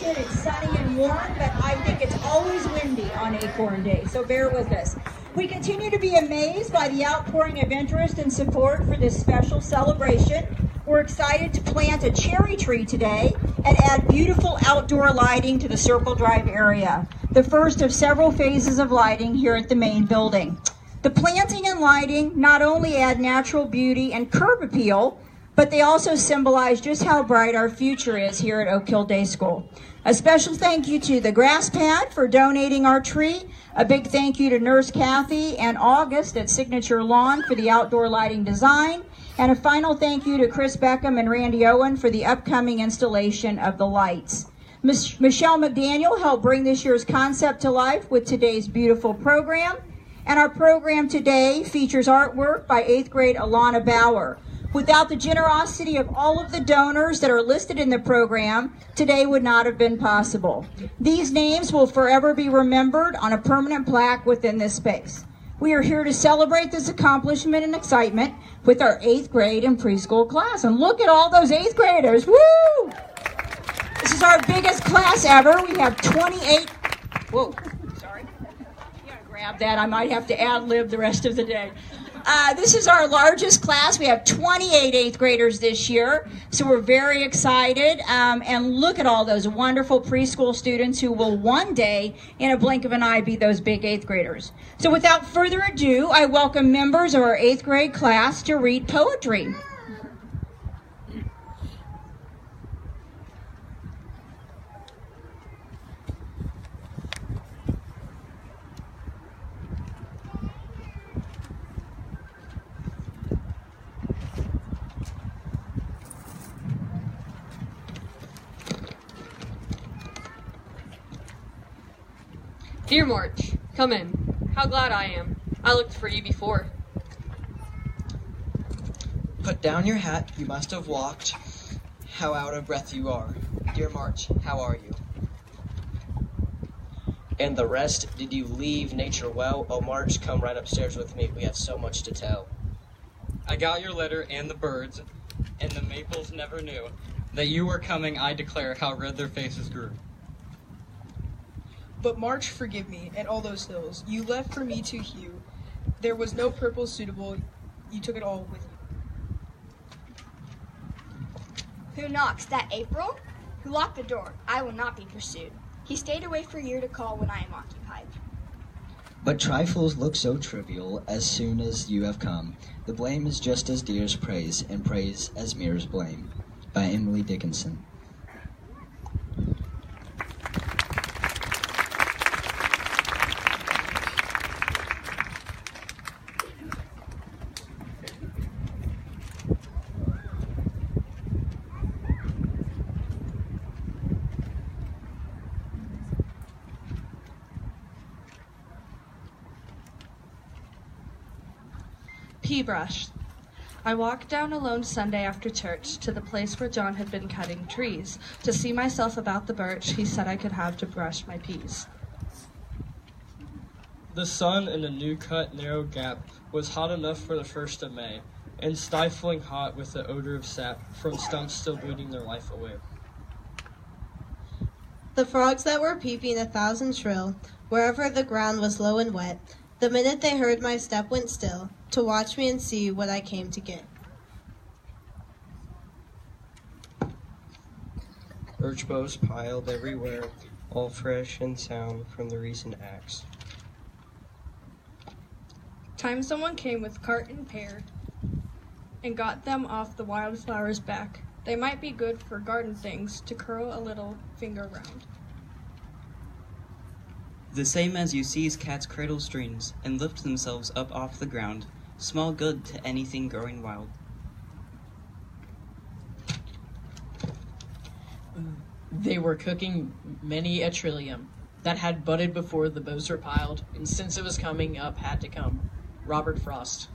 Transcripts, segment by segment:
Celebration. It's sunny and warm, but I think it's always windy on Acorn Day, so bear with us. We continue to be amazed by the outpouring of interest and support for this special celebration. We're excited to plant a cherry tree today and add beautiful outdoor lighting to the Circle Drive area, the first of several phases of lighting here at the main building. The planting and lighting not only add natural beauty and curb appeal, but they also symbolize just how bright our future is here at Oakhill Day School. A special thank you to the Grass Pad for donating our tree. A big thank you to Nurse Kathy and August at Signature Lawn for the outdoor lighting design. And a final thank you to Chris Beckham and Randy Owen for the upcoming installation of the lights. Michelle McDaniel helped bring this year's concept to life with today's beautiful program. And our program today features artwork by 8th grade Alana Bauer. Without the generosity of all of the donors that are listed in the program, today would not have been possible. These names will forever be remembered on a permanent plaque within this space. We are here to celebrate this accomplishment and excitement with our 8th grade and preschool class. And look at all those 8th graders, woo! This is our biggest class ever. We have 28, whoa, sorry. You gotta grab that, I might have to ad-lib the rest of the day. This is our largest class. We have 28 8th graders this year, so we're very excited. And look at all those wonderful preschool students who will one day, in a blink of an eye, be those big 8th graders. So without further ado, I welcome members of our 8th grade class to read poetry. Dear March, come in. How glad I am. I looked for you before. Put down your hat, you must have walked. How out of breath you are. Dear March, how are you? And the rest, did you leave nature well? Oh, March, come right upstairs with me. We have so much to tell. I got your letter and the birds, and the maples never knew that you were coming. I declare how red their faces grew. But March, forgive me, and all those hills you left for me to hew. There was no purple suitable, you took it all with you. Who knocks? That April? Who locked the door? I will not be pursued. He stayed away for you to call when I am occupied. But trifles look so trivial as soon as you have come. The blame is just as dear as praise, and praise as mere as blame. By Emily Dickinson. Brush. I walked down alone Sunday after church to the place where John had been cutting trees. To see myself about the birch he said I could have to brush my peas. The sun in the new cut narrow gap was hot enough for the 1st of May, and stifling hot with the odor of sap from stumps still breathing their life away. The frogs that were peeping 1,000 shrill, wherever the ground was low and wet, the minute they heard my step went still, to watch me and see what I came to get. Birch boughs piled everywhere, all fresh and sound from the recent axe. Time someone came with cart and pair and got them off the wildflowers back. They might be good for garden things to curl a little finger round. The same as you seize cats' cradle strings and lift themselves up off the ground, small good to anything growing wild. They were cooking many a trillium that had budded before the boughs were piled, and since it was coming up had to come. Robert Frost.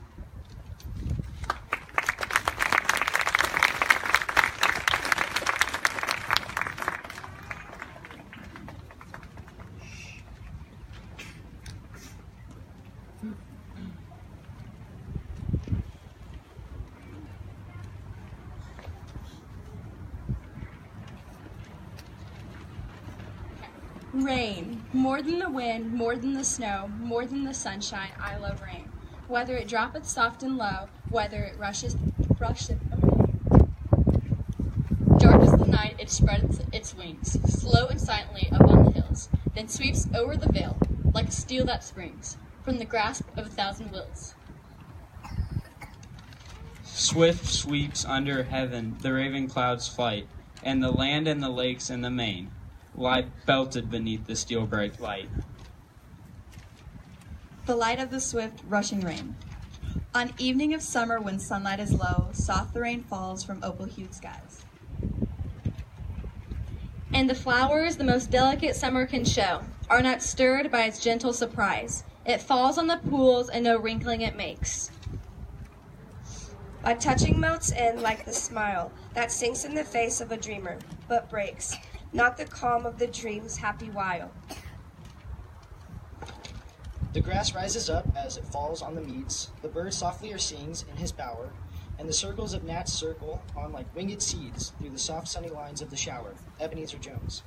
Rain. More than the wind, more than the snow, more than the sunshine, I love rain. Whether it droppeth soft and low, whether it rusheth away. Dark as the night, it spreads its wings, slow and silently upon the hills, then sweeps over the vale, like a steel that springs from the grasp of 1,000 wills. Swift sweeps under heaven the raven cloud's flight, and the land and the lakes and the main lie belted beneath the steel-bright light. The light of the swift, rushing rain. On evening of summer when sunlight is low, soft the rain falls from opal-hued skies. And the flowers the most delicate summer can show are not stirred by its gentle surprise. It falls on the pools and no wrinkling it makes. A touching melts in like the smile that sinks in the face of a dreamer, but breaks not the calm of the dream's happy while. The grass rises up as it falls on the meads, the bird softlier sings in his bower, and the circles of gnats circle on like winged seeds through the soft sunny lines of the shower. Ebenezer Jones.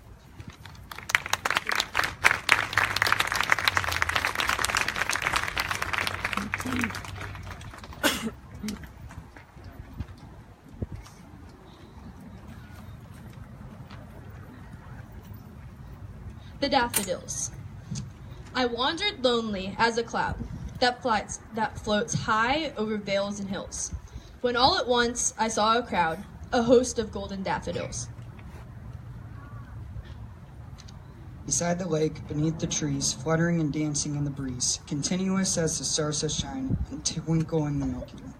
The daffodils. I wandered lonely as a cloud that floats high over vales and hills, when all at once I saw a crowd, a host of golden daffodils. Beside the lake, beneath the trees, fluttering and dancing in the breeze, continuous as the stars that shine and twinkle in the Milky Way.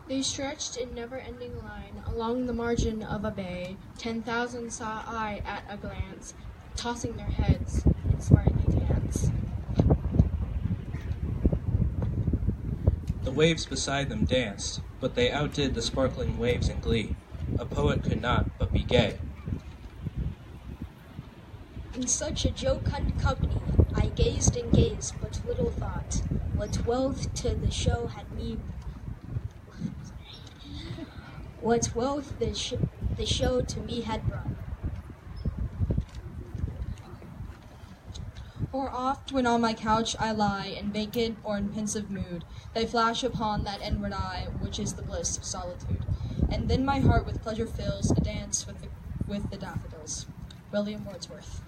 They stretched in never-ending line along the margin of a bay. 10,000 saw I at a glance, tossing their heads in smartly dance. The waves beside them danced, but they outdid the sparkling waves in glee. A poet could not but be gay. In such a jocund company, I gazed and gazed, but little thought what wealth to the show had me. What wealth the show to me had brought. Or oft, when on my couch I lie, in vacant or in pensive mood, they flash upon that inward eye, which is the bliss of solitude. And then my heart with pleasure fills a dance with the daffodils. William Wordsworth.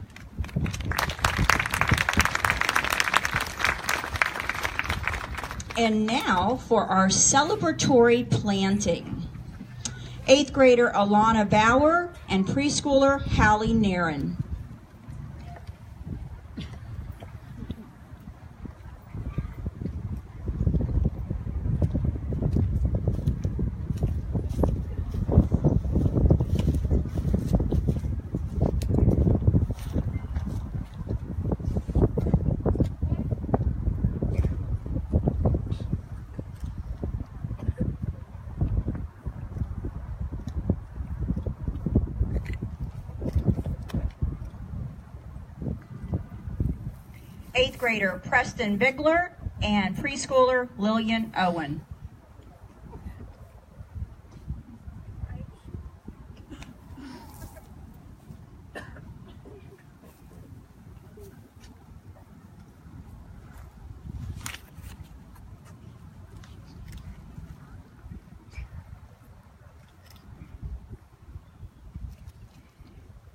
And now for our celebratory planting. 8th grader Alana Bauer and preschooler Hallie Nairn. Eighth grader Preston Bigler and preschooler Lillian Owen.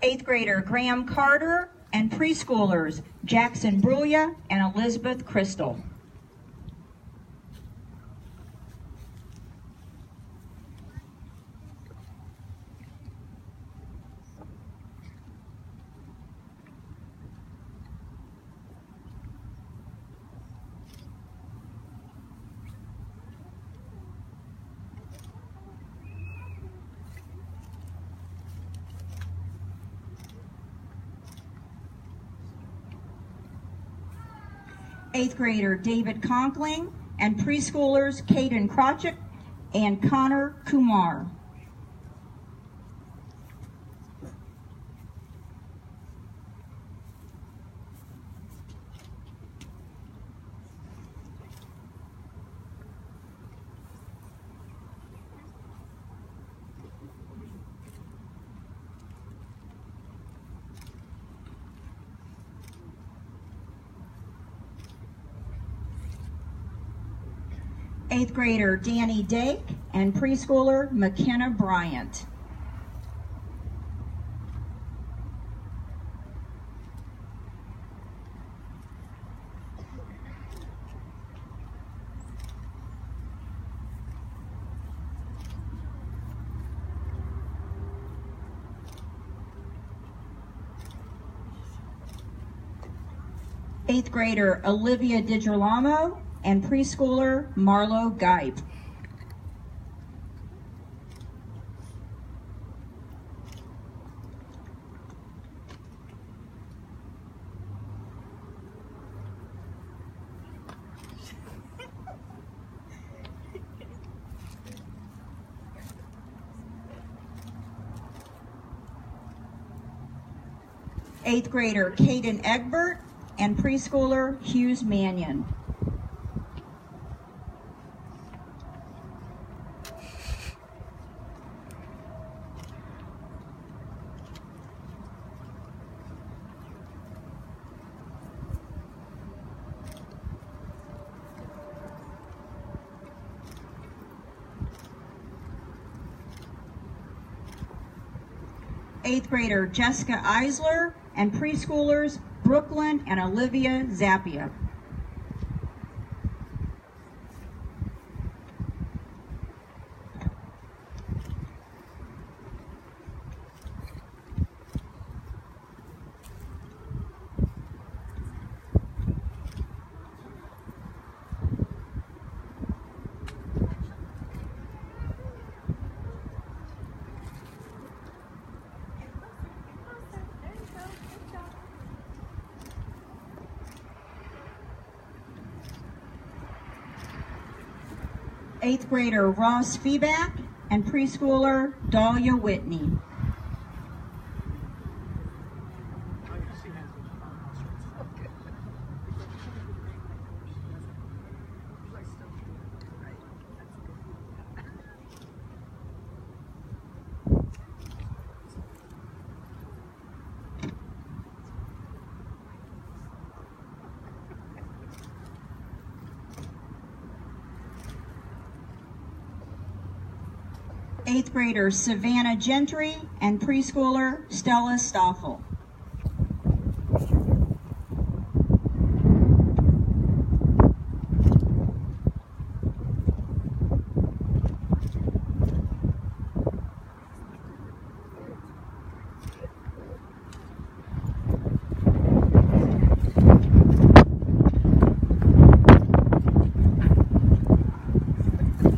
Eighth grader Graham Carter and preschoolers Jackson Brulia and Elizabeth Crystal. Eighth grader David Conkling and preschoolers Caden Crotchett and Connor Kumar. Eighth grader Danny Dake and preschooler McKenna Bryant. Eighth grader Olivia DiGirolamo and preschooler Marlo Geip. Eighth grader Caden Egbert and preschooler Hughes Mannion. Eighth grader Jessica Eisler and preschoolers Brooklyn and Olivia Zappia. Eighth grader Ross Feeback and preschooler Dahlia Whitney. Eighth grader Savannah Gentry and preschooler Stella Stoffel.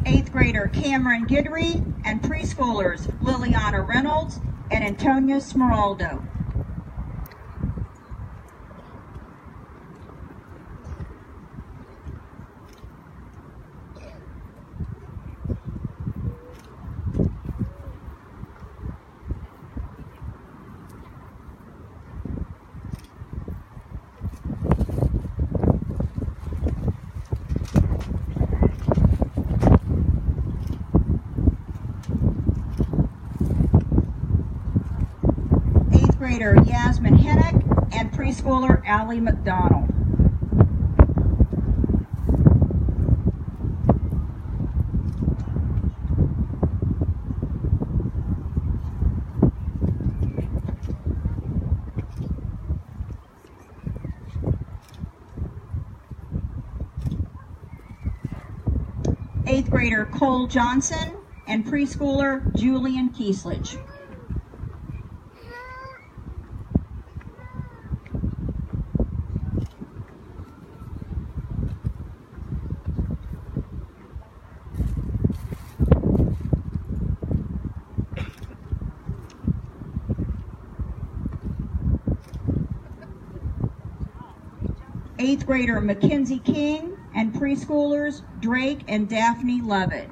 Eighth grader Cameron Gidry and preschoolers Liliana Reynolds and Antonia Smeraldo. Grader Yasmin Hennick and preschooler Allie McDonald. Eighth grader Cole Johnson and preschooler Julian Kieslich. Eighth grader Mackenzie King and preschoolers Drake and Daphne Lovett.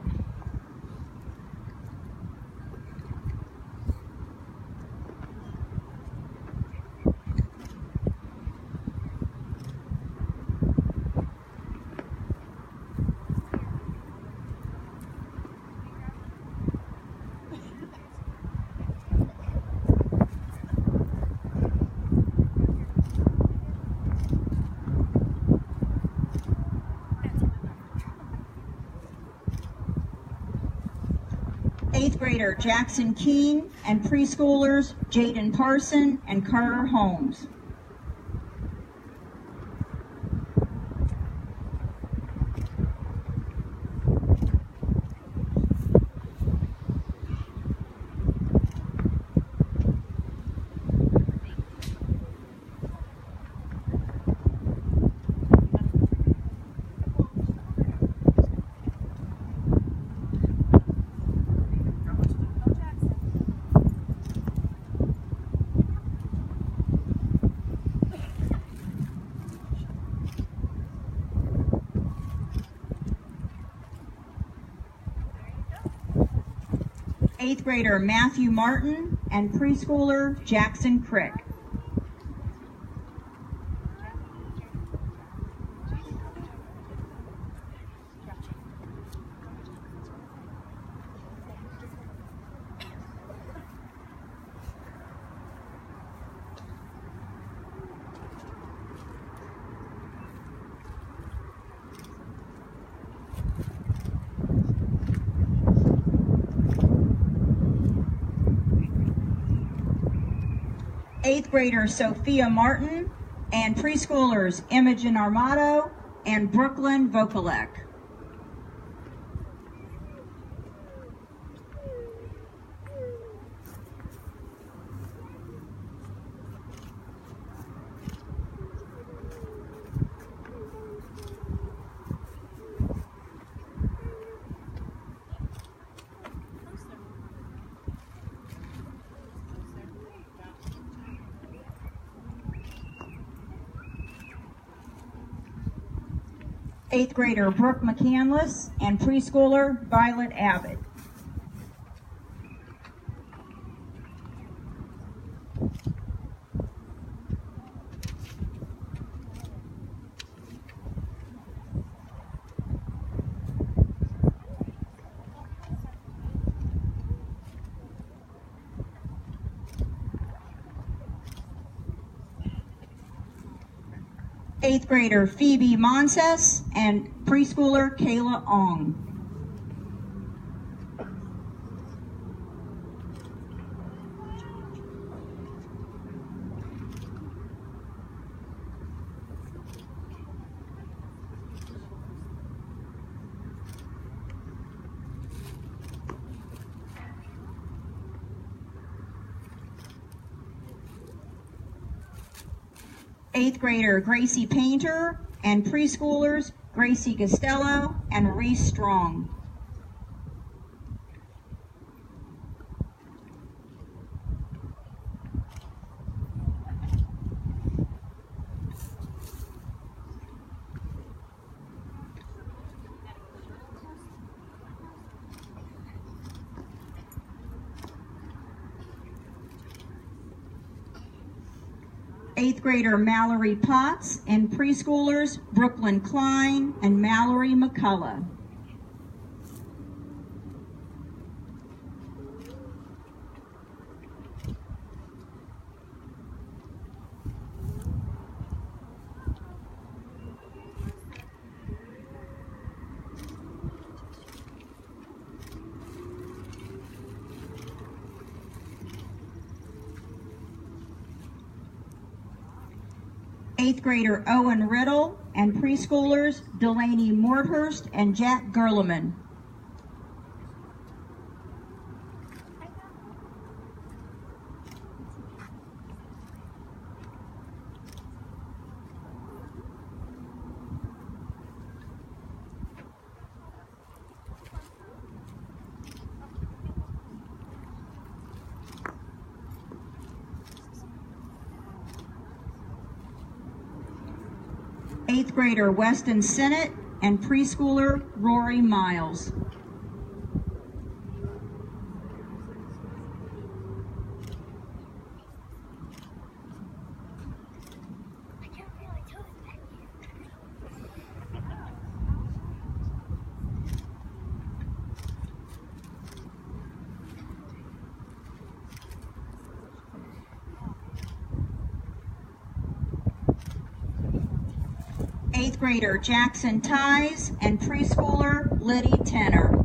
8th grader Jackson Keene and preschoolers Jaden Parson and Carter Holmes. Eighth grader Matthew Martin and preschooler Jackson Crick. Eighth grader Sophia Martin and preschoolers Imogen Armato and Brooklyn Vokalek. Eighth grader Brooke McCandless and preschooler Violet Abbott. Eighth grader Phoebe Monses and preschooler Kayla Ong. Eighth grader Gracie Painter and preschoolers Gracie Costello and Reese Strong. Eighth grader Mallory Potts and preschoolers Brooklyn Klein and Mallory McCullough. Eighth grader Owen Riddle and preschoolers Delaney Morthurst and Jack Gerleman. Eighth grader Weston Sinnott and preschooler Rory Miles. Eighth grader Jackson Ties and preschooler Liddy Tenner.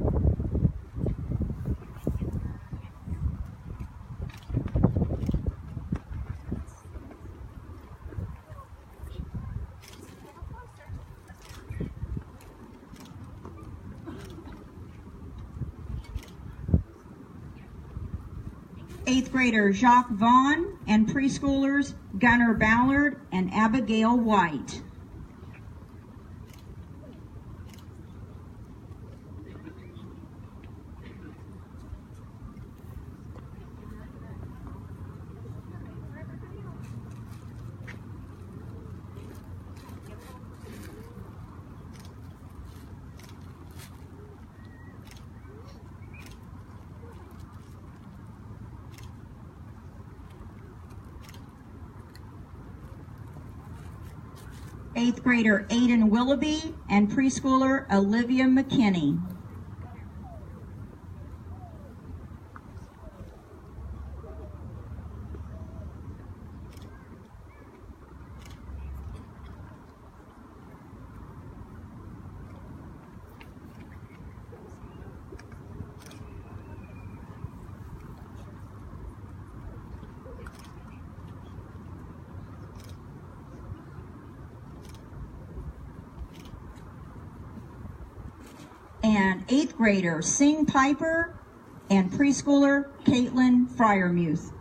8th grader Jacques Vaughn, and preschoolers Gunnar Ballard and Abigail White. Eighth grader Aiden Willoughby and preschooler Olivia McKinney. And 8th grader Sing Piper and preschooler Caitlin Fryermuth.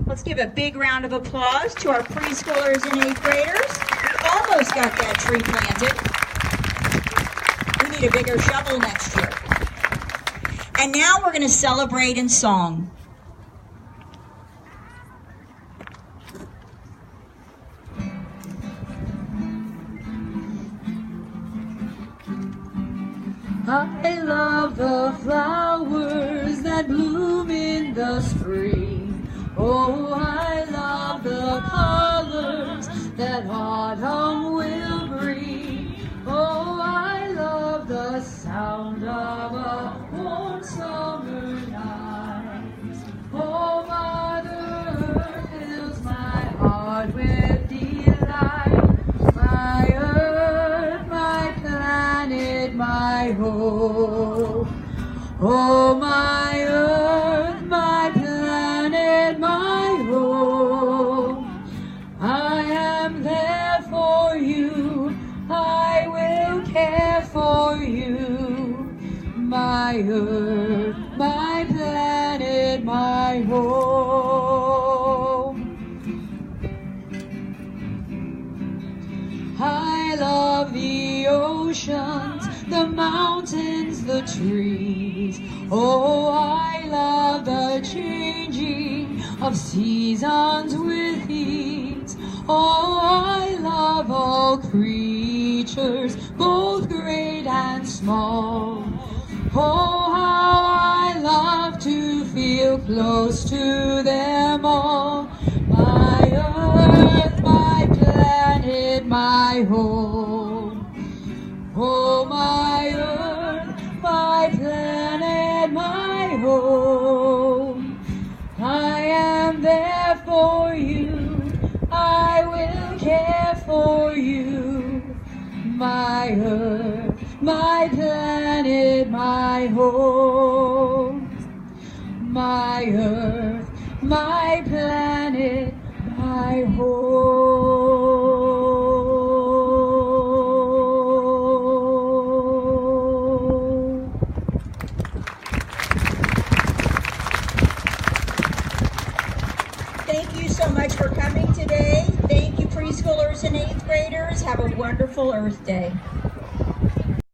Let's give a big round of applause to our preschoolers and 8th graders. We almost got that tree planted. We need a bigger shovel next year. And now we're going to celebrate in song. I love the flowers that bloom in the spring. Oh, I love the colors that autumn will bring. Oh, I love the sound of a warm summer night. Oh, Mother Earth fills my heart with delight. My earth, my planet, my home. Oh, my earth, my planet, my home. I am there for you, I will care for you. My earth, my planet, my home. I love the oceans, the mountains, the trees. Oh, I love the changing of seasons with ease. Oh, I love all creatures, both great and small. Oh, how I love to feel close to them all. My earth, my planet, my home. Oh, my earth, my planet, my home. I am there for you, I will care for you. My earth, my planet, my home. My earth, my planet, my home. Thank you so much for coming today. Thank you, preschoolers and 8th graders. Have a wonderful Earth Day.